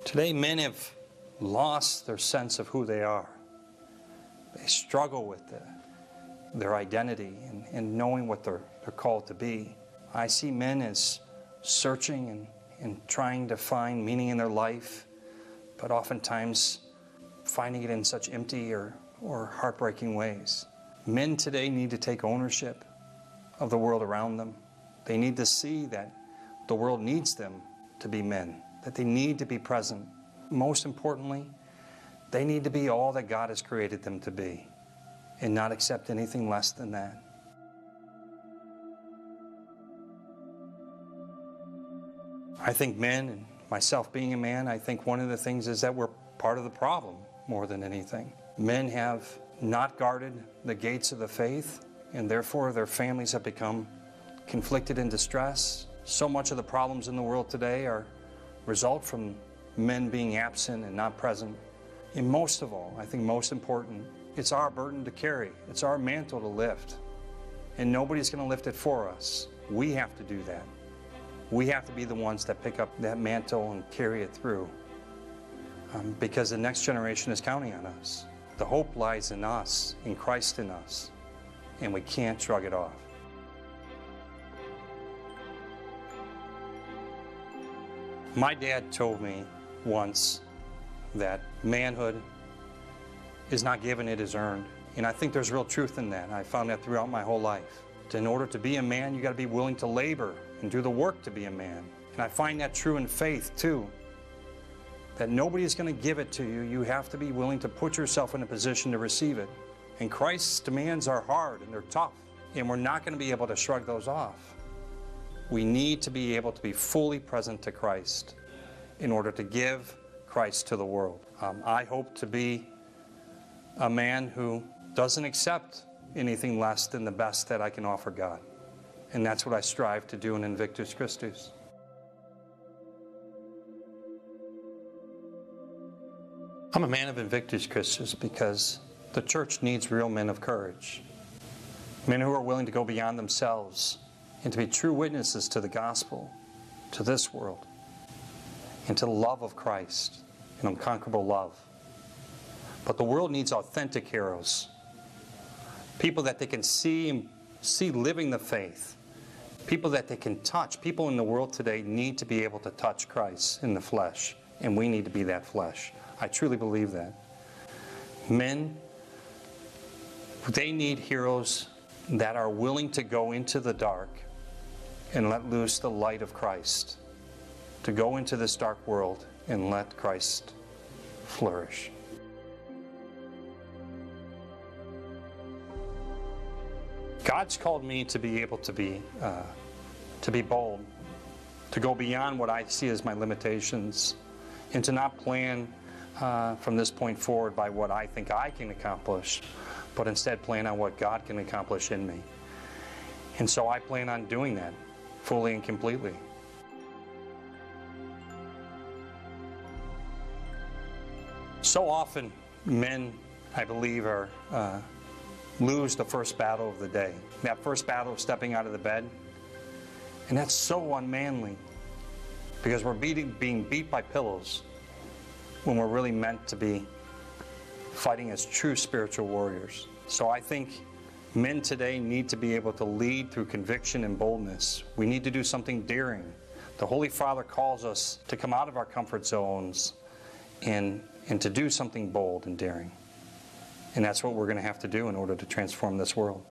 Today, men have lost their sense of who they are. They struggle with their identity and knowing what they're called to be. I see men as searching and trying to find meaning in their life, but oftentimes finding it in such empty or heartbreaking ways. Men today need to take ownership of the world around them. They need to see that the world needs them to be men, that they need to be present. Most importantly, they need to be all that God has created them to be and not accept anything less than that. I think men, and myself being a man, I think one of the things is that we're part of the problem more than anything. Men have not guarded the gates of the faith, and therefore their families have become conflicted and distressed. So much of the problems in the world today result from men being absent and not present. And most of all, I think most important, it's our burden to carry. It's our mantle to lift. And nobody's going to lift it for us. We have to do that. We have to be the ones that pick up that mantle and carry it through. Because the next generation is counting on us. The hope lies in us, in Christ in us. And we can't shrug it off. My dad told me once that manhood is not given, it is earned. And I think there's real truth in that. I found that throughout my whole life. In order to be a man, you got to be willing to labor and do the work to be a man. And I find that true in faith too. That nobody's going to give it to you. You have to be willing to put yourself in a position to receive it. And Christ's demands are hard and they're tough. And we're not going to be able to shrug those off. We need to be able to be fully present to Christ in order to give Christ to the world. I hope to be a man who doesn't accept anything less than the best that I can offer God. And that's what I strive to do in iNVICTUS CHRISTUS. I'm a man of iNVICTUS CHRISTUS because the church needs real men of courage. Men who are willing to go beyond themselves and to be true witnesses to the gospel, to this world, and to the love of Christ, an unconquerable love. But the world needs authentic heroes, people that they can see living the faith, people that they can touch. People in the world today need to be able to touch Christ in the flesh, and we need to be that flesh. I truly believe that. Men, they need heroes that are willing to go into the dark and let loose the light of Christ, to go into this dark world and let Christ flourish. God's called me to be able to be bold, to go beyond what I see as my limitations, and to not plan from this point forward by what I think I can accomplish, but instead plan on what God can accomplish in me. And so I plan on doing that fully and completely. So often men, I believe, lose the first battle of the day. That first battle of stepping out of the bed. And that's so unmanly because we're being beat by pillows when we're really meant to be fighting as true spiritual warriors. So I think men today need to be able to lead through conviction and boldness. We need to do something daring. The Holy Father calls us to come out of our comfort zones and to do something bold and daring. And that's what we're going to have to do in order to transform this world.